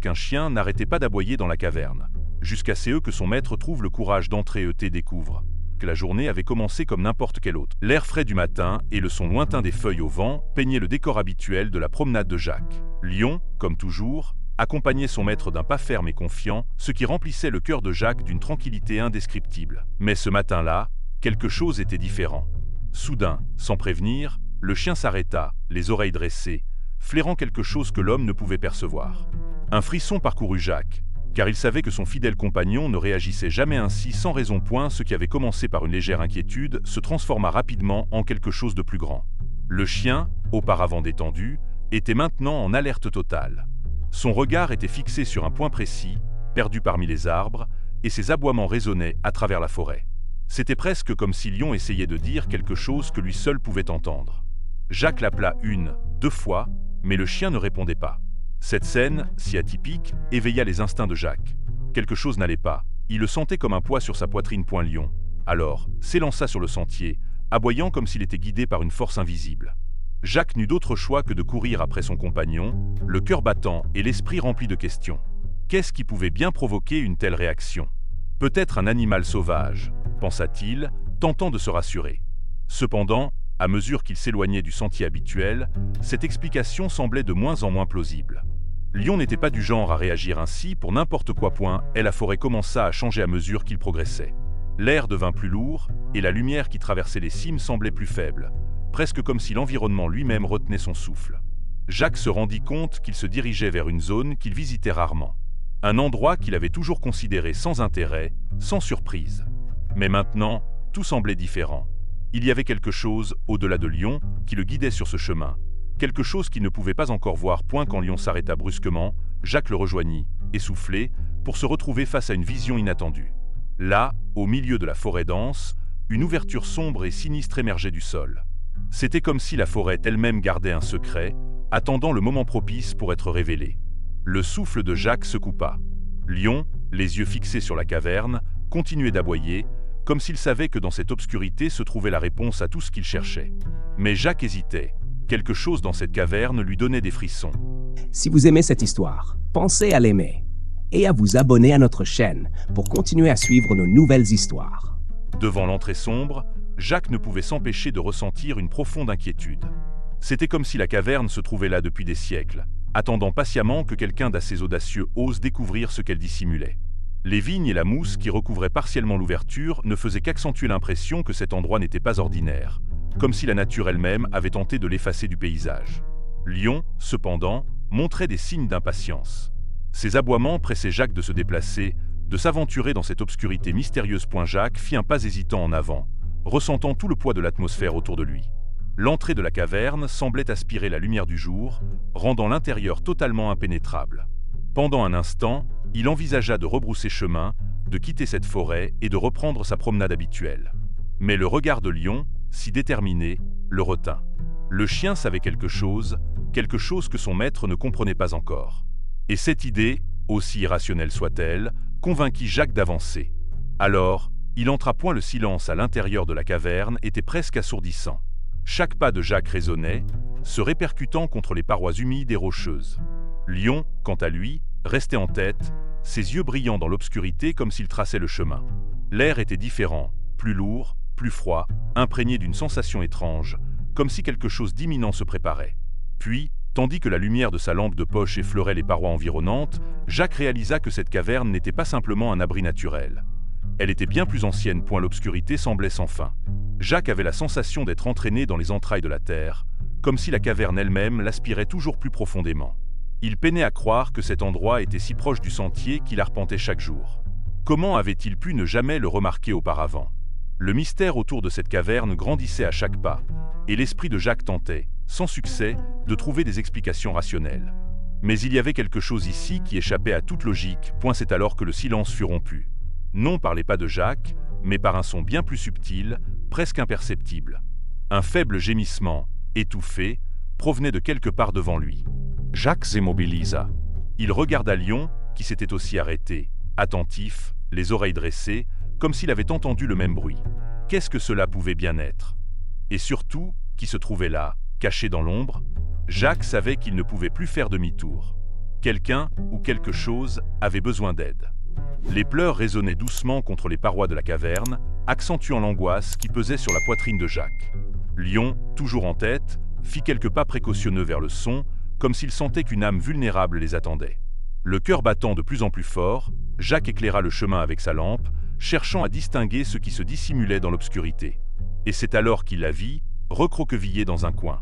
qu'un chien n'arrêtait pas d'aboyer dans la caverne, jusqu'à ce que son maître trouve le courage d'entrer et découvre que la journée avait commencé comme n'importe quelle autre. L'air frais du matin et le son lointain des feuilles au vent peignaient le décor habituel de la promenade de Jacques. Lion, comme toujours, accompagnait son maître d'un pas ferme et confiant, ce qui remplissait le cœur de Jacques d'une tranquillité indescriptible. Mais ce matin-là, quelque chose était différent. Soudain, sans prévenir, le chien s'arrêta, les oreilles dressées, flairant quelque chose que l'homme ne pouvait percevoir. Un frisson parcourut Jacques, car il savait que son fidèle compagnon ne réagissait jamais ainsi sans raison point. Ce qui avait commencé par une légère inquiétude se transforma rapidement en quelque chose de plus grand. Le chien, auparavant détendu, était maintenant en alerte totale. Son regard était fixé sur un point précis, perdu parmi les arbres, et ses aboiements résonnaient à travers la forêt. C'était presque comme si Lion essayait de dire quelque chose que lui seul pouvait entendre. Jacques l'appela 1, 2 fois, mais le chien ne répondait pas. Cette scène, si atypique, éveilla les instincts de Jacques. Quelque chose n'allait pas, il le sentait comme un poids sur sa poitrine. Lion, alors, s'élança sur le sentier, aboyant comme s'il était guidé par une force invisible. Jacques n'eut d'autre choix que de courir après son compagnon, le cœur battant et l'esprit rempli de questions. Qu'est-ce qui pouvait bien provoquer une telle réaction? Peut-être un animal sauvage, pensa-t-il, tentant de se rassurer. Cependant, à mesure qu'il s'éloignait du sentier habituel, cette explication semblait de moins en moins plausible. Lion n'était pas du genre à réagir ainsi pour n'importe quoi. Et la forêt commença à changer à mesure qu'il progressait. L'air devint plus lourd, et la lumière qui traversait les cimes semblait plus faible, presque comme si l'environnement lui-même retenait son souffle. Jacques se rendit compte qu'il se dirigeait vers une zone qu'il visitait rarement. Un endroit qu'il avait toujours considéré sans intérêt, sans surprise. Mais maintenant, tout semblait différent. Il y avait quelque chose, au-delà de Lion, qui le guidait sur ce chemin. Quelque chose qu'il ne pouvait pas encore voir. Quand Lion s'arrêta brusquement, Jacques le rejoignit, essoufflé, pour se retrouver face à une vision inattendue. Là, au milieu de la forêt dense, une ouverture sombre et sinistre émergeait du sol. C'était comme si la forêt elle-même gardait un secret, attendant le moment propice pour être révélé. Le souffle de Jacques se coupa. Lion, les yeux fixés sur la caverne, continuait d'aboyer, comme s'il savait que dans cette obscurité se trouvait la réponse à tout ce qu'il cherchait. Mais Jacques hésitait. Quelque chose dans cette caverne lui donnait des frissons. Si vous aimez cette histoire, pensez à l'aimer et à vous abonner à notre chaîne pour continuer à suivre nos nouvelles histoires. Devant l'entrée sombre, Jacques ne pouvait s'empêcher de ressentir une profonde inquiétude. C'était comme si la caverne se trouvait là depuis des siècles, attendant patiemment que quelqu'un d'assez audacieux ose découvrir ce qu'elle dissimulait. Les vignes et la mousse qui recouvraient partiellement l'ouverture ne faisaient qu'accentuer l'impression que cet endroit n'était pas ordinaire, comme si la nature elle-même avait tenté de l'effacer du paysage. Lion, cependant, montrait des signes d'impatience. Ses aboiements pressaient Jacques de se déplacer, de s'aventurer dans cette obscurité mystérieuse. Jacques fit un pas hésitant en avant, ressentant tout le poids de l'atmosphère autour de lui. L'entrée de la caverne semblait aspirer la lumière du jour, rendant l'intérieur totalement impénétrable. Pendant un instant, il envisagea de rebrousser chemin, de quitter cette forêt et de reprendre sa promenade habituelle. Mais le regard de Lion, si déterminé, le retint. Le chien savait quelque chose que son maître ne comprenait pas encore. Et cette idée, aussi irrationnelle soit-elle, convainquit Jacques d'avancer. Alors, il entra. Le silence à l'intérieur de la caverne était presque assourdissant. Chaque pas de Jacques résonnait, se répercutant contre les parois humides et rocheuses. Lion, quant à lui, restait en tête, ses yeux brillant dans l'obscurité comme s'il traçait le chemin. L'air était différent, plus lourd, plus froid, imprégné d'une sensation étrange, comme si quelque chose d'imminent se préparait. Puis, tandis que la lumière de sa lampe de poche effleurait les parois environnantes, Jacques réalisa que cette caverne n'était pas simplement un abri naturel. Elle était bien plus ancienne. L'obscurité semblait sans fin. Jacques avait la sensation d'être entraîné dans les entrailles de la terre, comme si la caverne elle-même l'aspirait toujours plus profondément. Il peinait à croire que cet endroit était si proche du sentier qu'il arpentait chaque jour. Comment avait-il pu ne jamais le remarquer auparavant? Le mystère autour de cette caverne grandissait à chaque pas, et l'esprit de Jacques tentait, sans succès, de trouver des explications rationnelles. Mais il y avait quelque chose ici qui échappait à toute logique. C'est alors que le silence fut rompu. Non par les pas de Jacques, mais par un son bien plus subtil, presque imperceptible. Un faible gémissement, étouffé, provenait de quelque part devant lui. Jacques s'immobilisa. Il regarda Lion, qui s'était aussi arrêté, attentif, les oreilles dressées, comme s'il avait entendu le même bruit. Qu'est-ce que cela pouvait bien être? Et surtout, qui se trouvait là, caché dans l'ombre? Jacques savait qu'il ne pouvait plus faire demi-tour. Quelqu'un ou quelque chose avait besoin d'aide. Les pleurs résonnaient doucement contre les parois de la caverne, accentuant l'angoisse qui pesait sur la poitrine de Jacques. Lion, toujours en tête, fit quelques pas précautionneux vers le son, comme s'il sentait qu'une âme vulnérable les attendait. Le cœur battant de plus en plus fort, Jacques éclaira le chemin avec sa lampe, cherchant à distinguer ce qui se dissimulait dans l'obscurité. Et c'est alors qu'il la vit, recroquevillée dans un coin.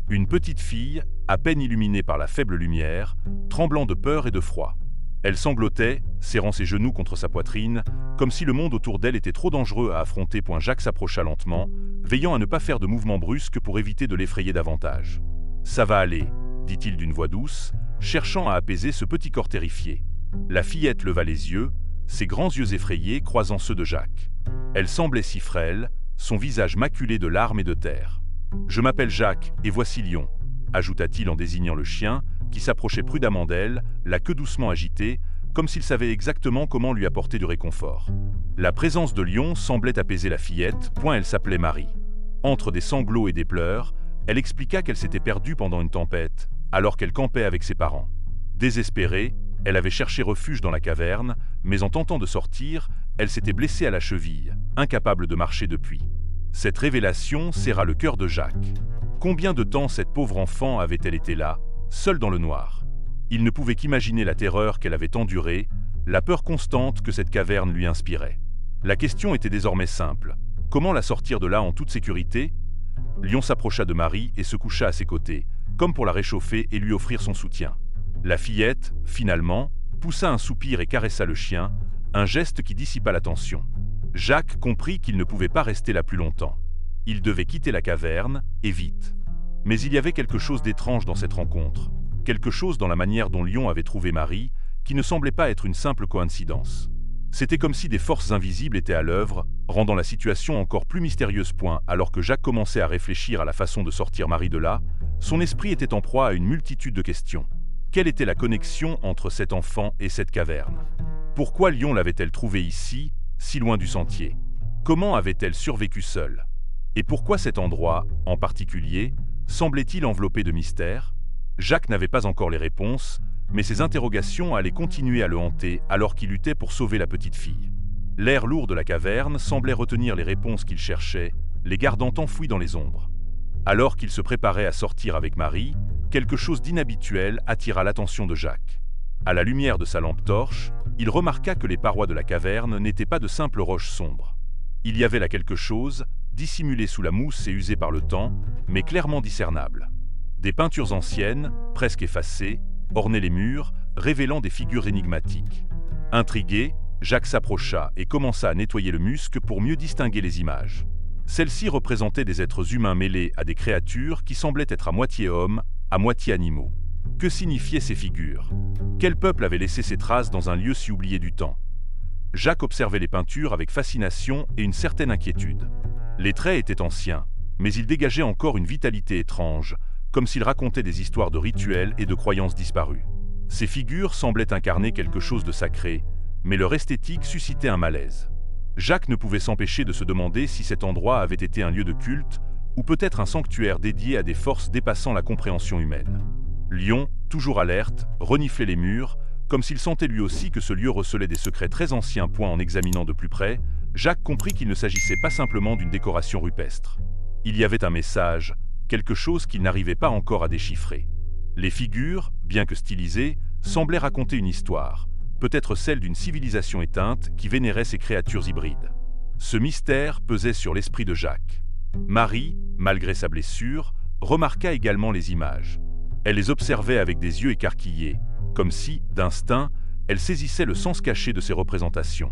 Une petite fille, à peine illuminée par la faible lumière, tremblant de peur et de froid. Elle sanglotait, serrant ses genoux contre sa poitrine, comme si le monde autour d'elle était trop dangereux à affronter. Jacques s'approcha lentement, veillant à ne pas faire de mouvements brusques pour éviter de l'effrayer davantage. « Ça va aller », dit-il d'une voix douce, cherchant à apaiser ce petit corps terrifié. La fillette leva les yeux, ses grands yeux effrayés croisant ceux de Jacques. Elle semblait si frêle, son visage maculé de larmes et de terre. « Je m'appelle Jacques, et voici Lion », ajouta-t-il en désignant le chien, qui s'approchait prudemment d'elle, la queue doucement agitée, comme s'il savait exactement comment lui apporter du réconfort. La présence de Lion semblait apaiser la fillette, elle s'appelait Marie. Entre des sanglots et des pleurs, elle expliqua qu'elle s'était perdue pendant une tempête, alors qu'elle campait avec ses parents. Désespérée, elle avait cherché refuge dans la caverne, mais en tentant de sortir, elle s'était blessée à la cheville, incapable de marcher depuis. Cette révélation serra le cœur de Jacques. Combien de temps cette pauvre enfant avait-elle été là, seule dans le noir? Il ne pouvait qu'imaginer la terreur qu'elle avait endurée, la peur constante que cette caverne lui inspirait. La question était désormais simple. Comment la sortir de là en toute sécurité? Lion s'approcha de Marie et se coucha à ses côtés, comme pour la réchauffer et lui offrir son soutien. La fillette, finalement, poussa un soupir et caressa le chien, un geste qui dissipa la tension. Jacques comprit qu'il ne pouvait pas rester là plus longtemps. Il devait quitter la caverne, et vite. Mais il y avait quelque chose d'étrange dans cette rencontre, quelque chose dans la manière dont Lion avait trouvé Marie, qui ne semblait pas être une simple coïncidence. C'était comme si des forces invisibles étaient à l'œuvre, rendant la situation encore plus mystérieuse. Alors que Jacques commençait à réfléchir à la façon de sortir Marie de là, son esprit était en proie à une multitude de questions. Quelle était la connexion entre cet enfant et cette caverne? Pourquoi Lion l'avait-elle trouvée ici, si loin du sentier? Comment avait-elle survécu seule? Et pourquoi cet endroit, en particulier, semblait-il enveloppé de mystère? Jacques n'avait pas encore les réponses, mais ses interrogations allaient continuer à le hanter alors qu'il luttait pour sauver la petite fille. L'air lourd de la caverne semblait retenir les réponses qu'il cherchait, les gardant enfouies dans les ombres. Alors qu'il se préparait à sortir avec Marie, quelque chose d'inhabituel attira l'attention de Jacques. À la lumière de sa lampe torche, il remarqua que les parois de la caverne n'étaient pas de simples roches sombres. Il y avait là quelque chose, dissimulé sous la mousse et usé par le temps, mais clairement discernable. Des peintures anciennes, presque effacées, ornaient les murs, révélant des figures énigmatiques. Intrigué, Jacques s'approcha et commença à nettoyer le musc pour mieux distinguer les images. Celles-ci représentaient des êtres humains mêlés à des créatures qui semblaient être à moitié hommes, à moitié animaux. Que signifiaient ces figures? Quel peuple avait laissé ces traces dans un lieu si oublié du temps? Jacques observait les peintures avec fascination et une certaine inquiétude. Les traits étaient anciens, mais ils dégageaient encore une vitalité étrange, comme s'ils racontaient des histoires de rituels et de croyances disparues. Ces figures semblaient incarner quelque chose de sacré, mais leur esthétique suscitait un malaise. Jacques ne pouvait s'empêcher de se demander si cet endroit avait été un lieu de culte, ou peut-être un sanctuaire dédié à des forces dépassant la compréhension humaine. Lion, toujours alerte, reniflait les murs, comme s'il sentait lui aussi que ce lieu recelait des secrets très anciens. En examinant de plus près, Jacques comprit qu'il ne s'agissait pas simplement d'une décoration rupestre. Il y avait un message, quelque chose qu'il n'arrivait pas encore à déchiffrer. Les figures, bien que stylisées, semblaient raconter une histoire, peut-être celle d'une civilisation éteinte qui vénérait ces créatures hybrides. Ce mystère pesait sur l'esprit de Jacques. Marie, malgré sa blessure, remarqua également les images. Elle les observait avec des yeux écarquillés, comme si, d'instinct, elle saisissait le sens caché de ces représentations.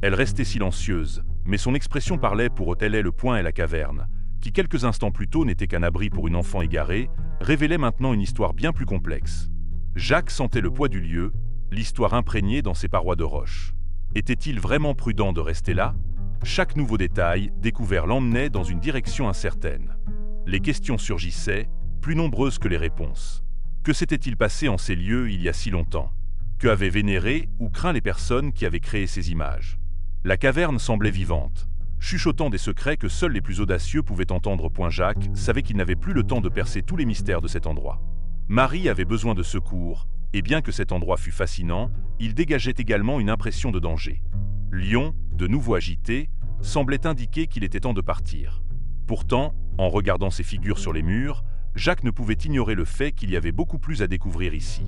Elle restait silencieuse, mais son expression parlait pour elle. Le point et la caverne, qui quelques instants plus tôt n'était qu'un abri pour une enfant égarée, révélait maintenant une histoire bien plus complexe. Jacques sentait le poids du lieu, l'histoire imprégnée dans ses parois de roche. Était-il vraiment prudent de rester là? Chaque nouveau détail découvert l'emmenait dans une direction incertaine. Les questions surgissaient, plus nombreuses que les réponses. Que s'était-il passé en ces lieux il y a si longtemps? Que avaient vénéré ou craint les personnes qui avaient créé ces images? La caverne semblait vivante, chuchotant des secrets que seuls les plus audacieux pouvaient entendre. Jacques savait qu'il n'avait plus le temps de percer tous les mystères de cet endroit. Marie avait besoin de secours, Et bien que cet endroit fût fascinant, il dégageait également une impression de danger. Lion, de nouveau agité, semblait indiquer qu'il était temps de partir. Pourtant, en regardant ces figures sur les murs, Jacques ne pouvait ignorer le fait qu'il y avait beaucoup plus à découvrir ici.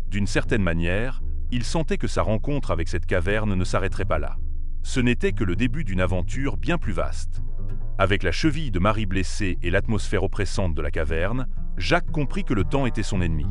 D'une certaine manière, il sentait que sa rencontre avec cette caverne ne s'arrêterait pas là. Ce n'était que le début d'une aventure bien plus vaste. Avec la cheville de Marie blessée et l'atmosphère oppressante de la caverne, Jacques comprit que le temps était son ennemi.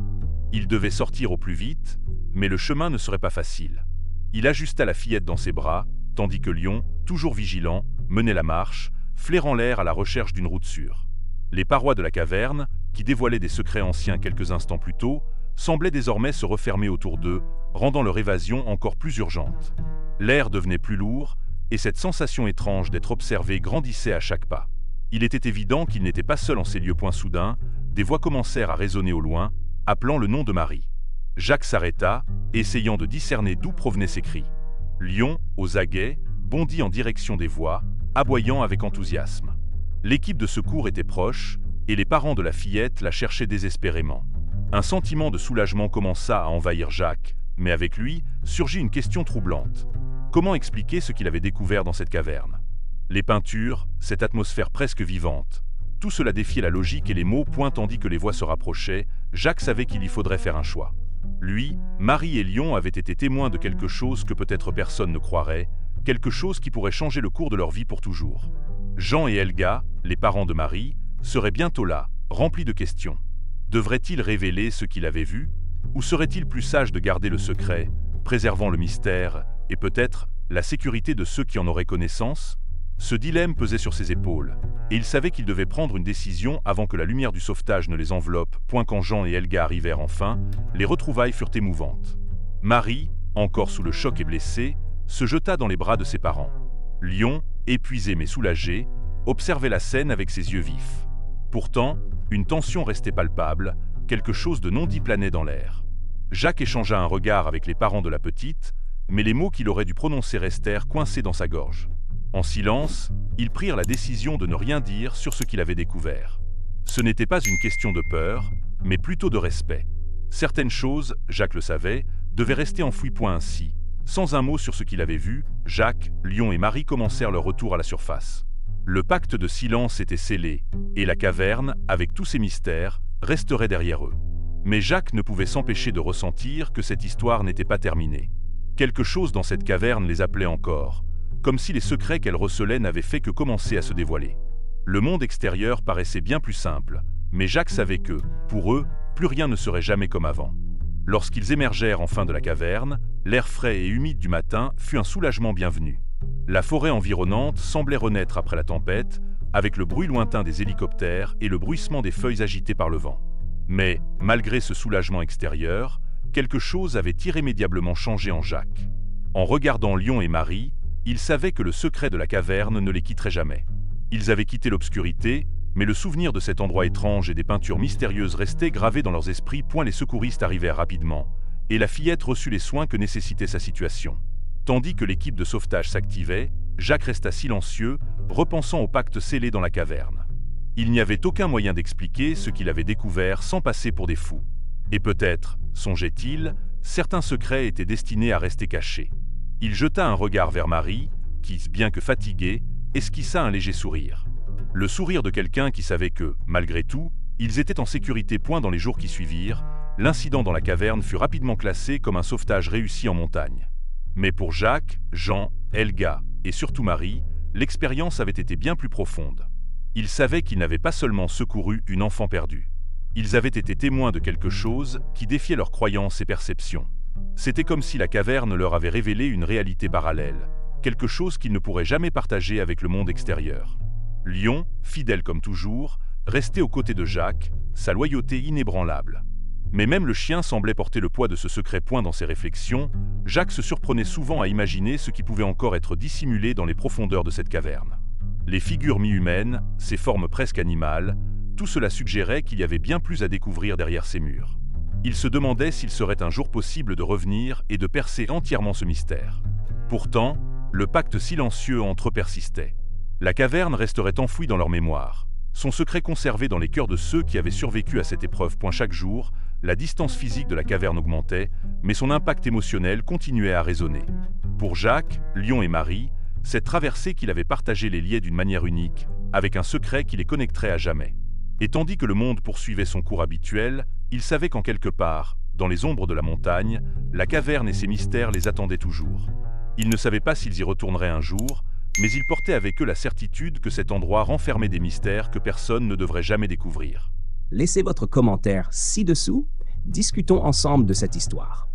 Il devait sortir au plus vite, mais le chemin ne serait pas facile. Il ajusta la fillette dans ses bras, tandis que Lion, toujours vigilant, menait la marche, flairant l'air à la recherche d'une route sûre. Les parois de la caverne, qui dévoilaient des secrets anciens quelques instants plus tôt, semblaient désormais se refermer autour d'eux, rendant leur évasion encore plus urgente. L'air devenait plus lourd, et cette sensation étrange d'être observé grandissait à chaque pas. Il était évident qu'il n'était pas seul en ces lieux. Soudain, des voix commencèrent à résonner au loin, appelant le nom de Marie. Jacques s'arrêta, essayant de discerner d'où provenaient ces cris. Lion, aux aguets, bondit en direction des voix, aboyant avec enthousiasme. L'équipe de secours était proche, et les parents de la fillette la cherchaient désespérément. Un sentiment de soulagement commença à envahir Jacques, mais avec lui surgit une question troublante. Comment expliquer ce qu'il avait découvert dans cette caverne? Les peintures, cette atmosphère presque vivante, tout cela défiait la logique et les mots. Tandis que les voix se rapprochaient, Jacques savait qu'il y faudrait faire un choix. Lui, Marie et Lion avaient été témoins de quelque chose que peut-être personne ne croirait, quelque chose qui pourrait changer le cours de leur vie pour toujours. Jean et Helga, les parents de Marie, seraient bientôt là, remplis de questions. Devrait-il révéler ce qu'il avait vu? Ou serait-il plus sage de garder le secret, préservant le mystère, et peut-être la sécurité de ceux qui en auraient connaissance? Ce dilemme pesait sur ses épaules, et il savait qu'il devait prendre une décision avant que la lumière du sauvetage ne les enveloppe. Quand Jean et Helga arrivèrent enfin, les retrouvailles furent émouvantes. Marie, encore sous le choc et blessée, se jeta dans les bras de ses parents. Lion, épuisé mais soulagé, observait la scène avec ses yeux vifs. Pourtant, une tension restait palpable, quelque chose de non dit planait dans l'air. Jacques échangea un regard avec les parents de la petite, mais les mots qu'il aurait dû prononcer restèrent coincés dans sa gorge. En silence, ils prirent la décision de ne rien dire sur ce qu'il avait découvert. Ce n'était pas une question de peur, mais plutôt de respect. Certaines choses, Jacques le savait, devaient rester enfouies. Ainsi, sans un mot sur ce qu'il avait vu, Jacques, Lion et Marie commencèrent leur retour à la surface. Le pacte de silence était scellé, et la caverne, avec tous ses mystères, resterait derrière eux. Mais Jacques ne pouvait s'empêcher de ressentir que cette histoire n'était pas terminée. Quelque chose dans cette caverne les appelait encore, comme si les secrets qu'elle recelait n'avaient fait que commencer à se dévoiler. Le monde extérieur paraissait bien plus simple, mais Jacques savait que, pour eux, plus rien ne serait jamais comme avant. Lorsqu'ils émergèrent enfin de la caverne, l'air frais et humide du matin fut un soulagement bienvenu. La forêt environnante semblait renaître après la tempête, avec le bruit lointain des hélicoptères et le bruissement des feuilles agitées par le vent. Mais, malgré ce soulagement extérieur, quelque chose avait irrémédiablement changé en Jacques. En regardant Lion et Marie, il savait que le secret de la caverne ne les quitterait jamais. Ils avaient quitté l'obscurité, mais le souvenir de cet endroit étrange et des peintures mystérieuses restait gravé dans leurs esprits. Les secouristes arrivèrent rapidement, et la fillette reçut les soins que nécessitait sa situation. Tandis que l'équipe de sauvetage s'activait, Jacques resta silencieux, repensant au pacte scellé dans la caverne. Il n'y avait aucun moyen d'expliquer ce qu'il avait découvert sans passer pour des fous. Et peut-être, songeait-il, certains secrets étaient destinés à rester cachés. Il jeta un regard vers Marie, qui, bien que fatiguée, esquissa un léger sourire. Le sourire de quelqu'un qui savait que, malgré tout, ils étaient en sécurité. Dans les jours qui suivirent, l'incident dans la caverne fut rapidement classé comme un sauvetage réussi en montagne. Mais pour Jacques, Jean, Helga et surtout Marie, l'expérience avait été bien plus profonde. Ils savaient qu'ils n'avaient pas seulement secouru une enfant perdue. Ils avaient été témoins de quelque chose qui défiait leurs croyances et perceptions. C'était comme si la caverne leur avait révélé une réalité parallèle, quelque chose qu'ils ne pourraient jamais partager avec le monde extérieur. Lion, fidèle comme toujours, restait aux côtés de Jacques, sa loyauté inébranlable. Mais même le chien semblait porter le poids de ce secret. Dans ses réflexions, Jacques se surprenait souvent à imaginer ce qui pouvait encore être dissimulé dans les profondeurs de cette caverne. Les figures mi-humaines, ces formes presque animales, tout cela suggérait qu'il y avait bien plus à découvrir derrière ces murs. Il se demandait s'il serait un jour possible de revenir et de percer entièrement ce mystère. Pourtant, le pacte silencieux entre eux persistait. La caverne resterait enfouie dans leur mémoire, son secret conservé dans les cœurs de ceux qui avaient survécu à cette épreuve. Chaque jour, La distance physique de la caverne augmentait, mais son impact émotionnel continuait à résonner. Pour Jacques, Lion et Marie, cette traversée qu'il avait partagée les liait d'une manière unique, avec un secret qui les connecterait à jamais. Et tandis que le monde poursuivait son cours habituel, ils savaient qu'en quelque part, dans les ombres de la montagne, la caverne et ses mystères les attendaient toujours. Ils ne savaient pas s'ils y retourneraient un jour, mais ils portaient avec eux la certitude que cet endroit renfermait des mystères que personne ne devrait jamais découvrir. Laissez votre commentaire ci-dessous, discutons ensemble de cette histoire.